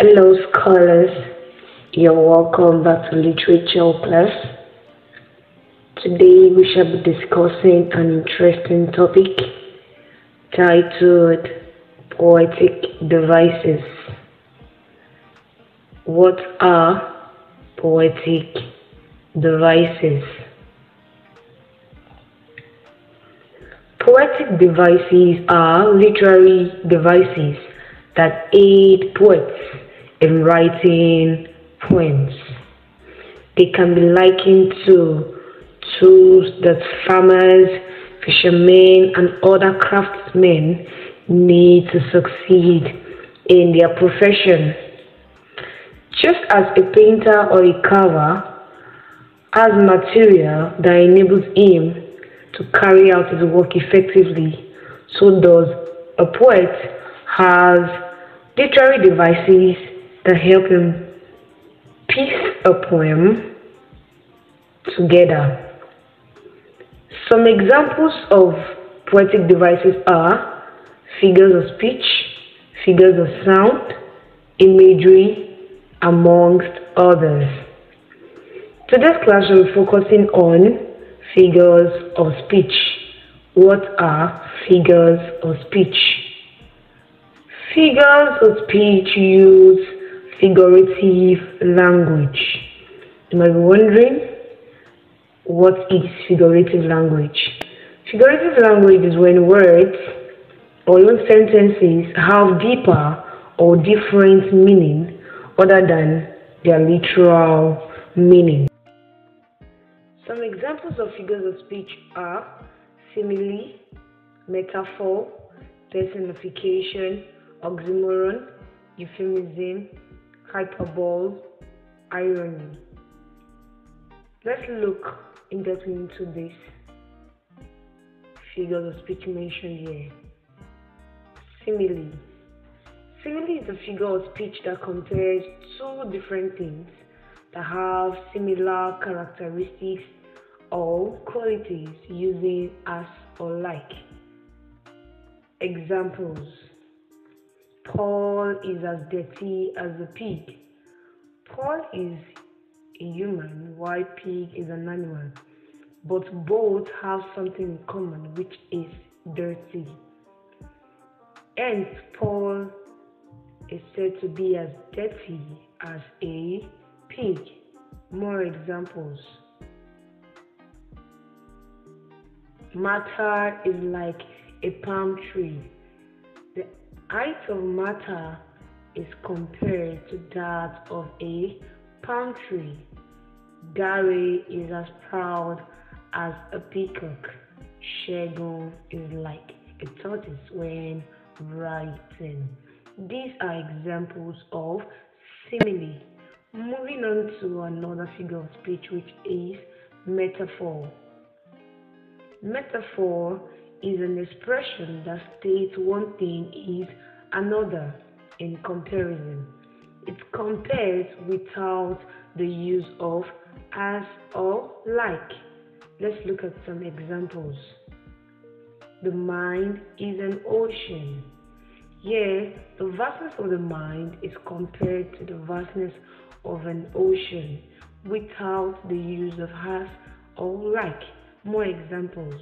Hello, scholars. You're welcome back to literature class. Today we shall be discussing an interesting topic titled Poetic Devices. What are poetic devices? Poetic devices are literary devices that aid poets in writing poems. They can be likened to tools that farmers, fishermen, and other craftsmen need to succeed in their profession. Just as a painter or a carver has material that enables him to carry out his work effectively, so does a poet has literary devices that help him piece a poem together. Some examples of poetic devices are figures of speech, figures of sound, imagery, amongst others. Today's class will be focusing on figures of speech. What are figures of speech? Figures of speech use figurative language. You might be wondering, what is figurative language? Figurative language is when words or even sentences have deeper or different meaning other than their literal meaning. Some examples of figures of speech are simile, metaphor, personification, oxymoron, euphemism, hyperbole, irony. Let's look in depth into these figures of speech mentioned here. Simile. Simile is a figure of speech that compares two different things that have similar characteristics or qualities using as or like. Examples: Paul is as dirty as a pig. Paul is a human while pig is an animal, but both have something in common, which is dirty. Hence, Paul is said to be as dirty as a pig. More examples: Martha is like a palm tree. The height of Martha is compared to that of a palm tree. Gary is as proud as a peacock. Shagun is like a tortoise when writing. These are examples of simile. Moving on to another figure of speech, which is metaphor. Metaphor is an expression that states one thing is another in comparison. It compares without the use of as or like. Let's look at some examples. The mind is an ocean. Here, the vastness of the mind is compared to the vastness of an ocean without the use of as or like. More examples.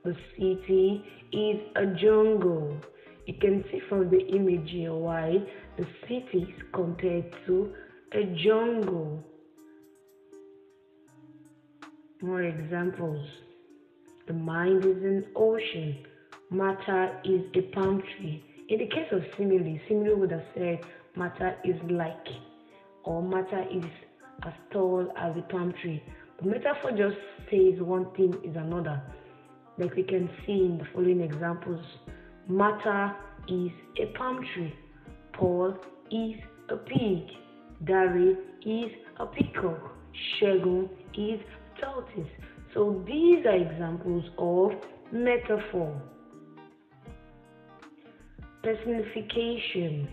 The city is a jungle. You can see from the image here why the city is compared to a jungle. More examples. The mind is an ocean. Matter is a palm tree. In the case of simile would have said matter is like, or matter is as tall as a palm tree. The metaphor just says one thing is another. Like we can see in the following examples. Matter is a palm tree. Paul is a pig. Gary is a peacock. Shagun is a tortoise. So these are examples of metaphor. Personification.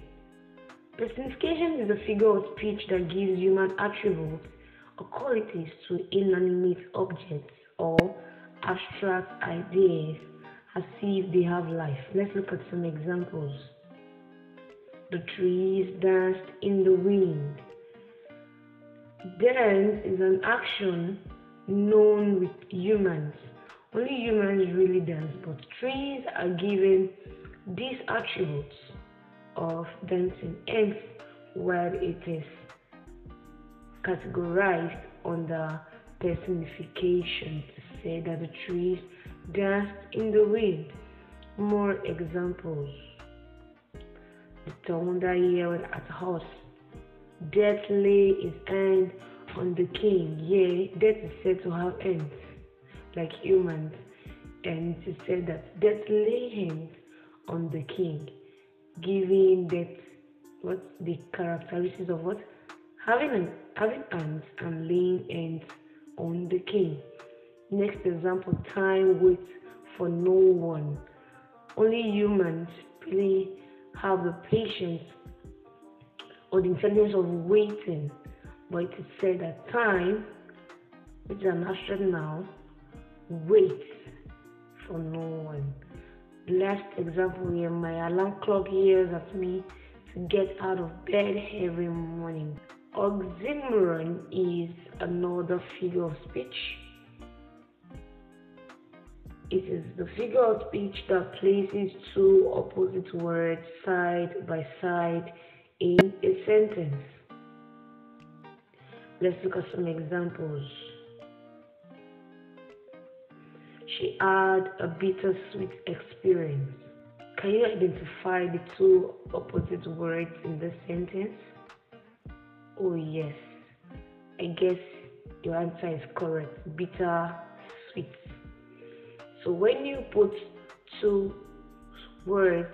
Personification is a figure of speech that gives human attributes or qualities to inanimate objects or abstract ideas as if they have life. Let's look at some examples. The trees danced in the wind. Dance is an action known with humans. Only humans really dance, but trees are given these attributes of dancing, hence where it is categorized under personification to say that the trees danced in the wind. More examples. The thunder yelled at us. Death lay his hand on the king. Yea, death is said to have hands, like humans, and it is said that death lay hands on the king, giving death what the characteristics of what having hands and laying hands on the king. Next example, time waits for no one. Only humans really have the patience or the intelligence of waiting, but it is said that time, which is an abstract noun, waits for no one. Last example here, my alarm clock yells at me to get out of bed every morning. Oxymoron is another figure of speech. It is the figure of speech that places two opposite words side by side in a sentence. Let's look at some examples. She had a bittersweet experience. Can you identify the two opposite words in this sentence? Oh yes, I guess your answer is correct. Bitter, sweet. So when you put two words,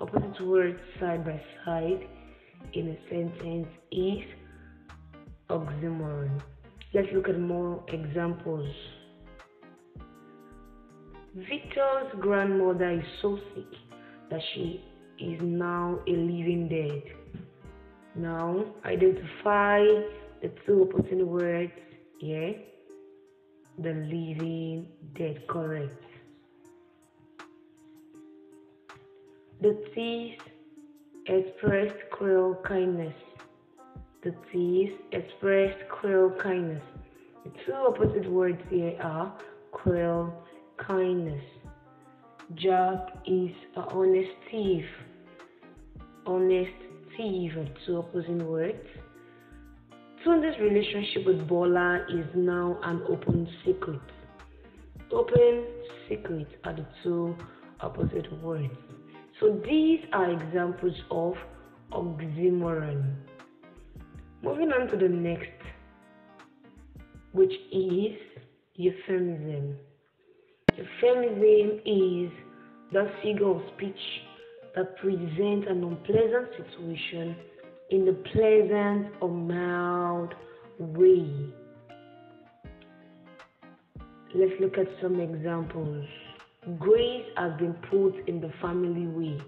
opposite words side by side in a sentence is oxymoron. Let's look at more examples. Victor's grandmother is so sick that she is now a living dead. Now identify the two opposite words here. The living dead, correct. The thief expressed cruel kindness. The thief expressed cruel kindness. The two opposite words here are cruel kindness. Jack is an honest thief. Honest thief are two opposite words. Tunde's relationship with Bola is now an open secret. Open secret are the two opposite words. So these are examples of oxymoron. Moving on to the next, which is euphemism. Euphemism is the figure of speech that presents an unpleasant situation in a pleasant or mild way. Let's look at some examples. Grace has been put in the family way.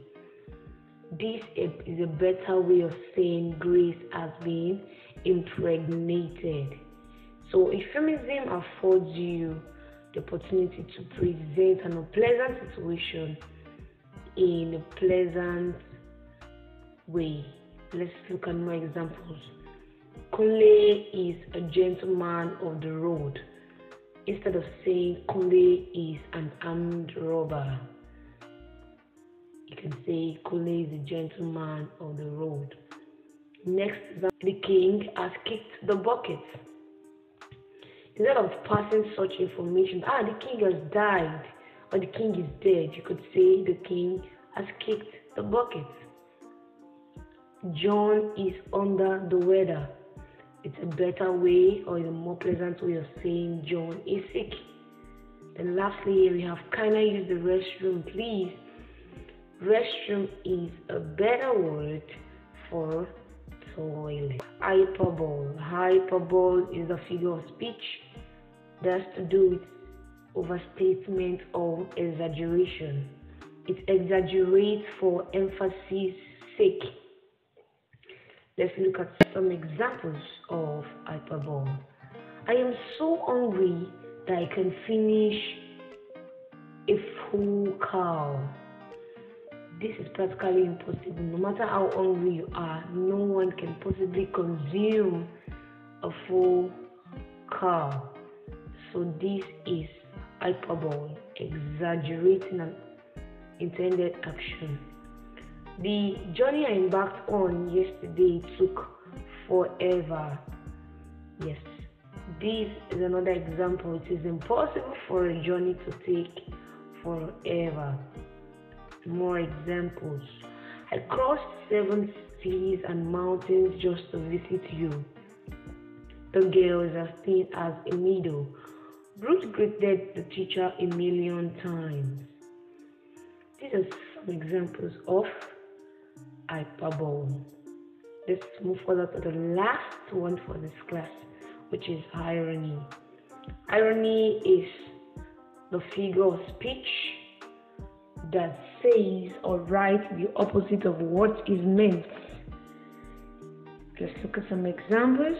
This is a better way of saying Grace has been impregnated. So euphemism affords you the opportunity to present an unpleasant situation in a pleasant way. Let's look at more examples. Kunle is a gentleman of the road. Instead of saying Kunle is an armed robber, you can say Kunle is a gentleman of the road. Next, the king has kicked the bucket. Instead of passing such information, the king has died or the king is dead, you could say the king has kicked the bucket. John is under the weather. It's a better way or a more pleasant way of saying John is sick. Then lastly, we have kinda use the restroom, please. Restroom is a better word for toilet. Hyperbole. Hyperbole is a figure of speech that has to do with overstatement or exaggeration. It exaggerates for emphasis sake. Let's look at some examples of hyperbole. I am so hungry that I can finish a full cow. This is practically impossible. No matter how hungry you are, no one can possibly consume a full cow. So this is hyperbole, exaggerating an intended action. The journey I embarked on yesterday took forever. Yes, this is another example. It is impossible for a journey to take forever. More examples. I crossed 7 seas and mountains just to visit you. The girl is as thin as a needle. Ruth greeted the teacher a million times. These are some examples of hyperbole. Let's move further to the last one for this class, which is irony. Irony is the figure of speech that says or writes the opposite of what is meant. Let's look at some examples.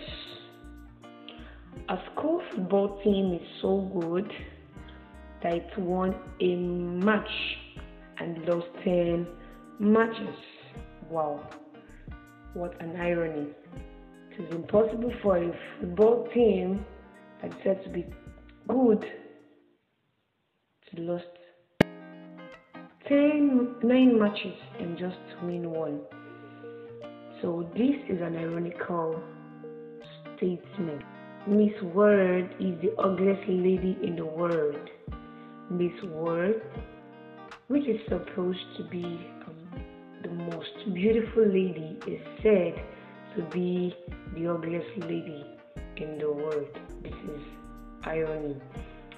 A school football team is so good that it won a match and lost 10 matches. Wow, what an irony. It is impossible for a football team that's said to be good to lose 9 matches and just win one. So this is an ironical statement. Miss World is the ugliest lady in the world. Miss World, which is supposed to be the most beautiful lady, is said to be the ugliest lady in the world. This is irony.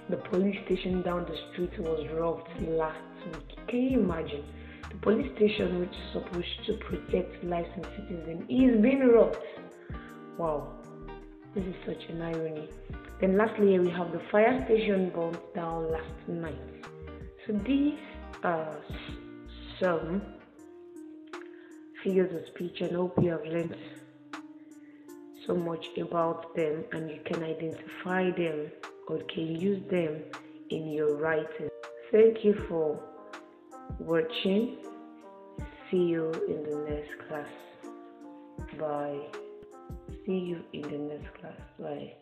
The police station down the street was robbed last week. Can you imagine? The police station, which is supposed to protect lives and citizens, is being robbed. Wow, this is such an irony. Then lastly, we have the fire station burnt down last night. So these are some figures of speech, and I hope you have learned so much about them and you can identify them or can use them in your writing. Thank you for watching. See you in the next class. Bye. See you in the next class. Bye.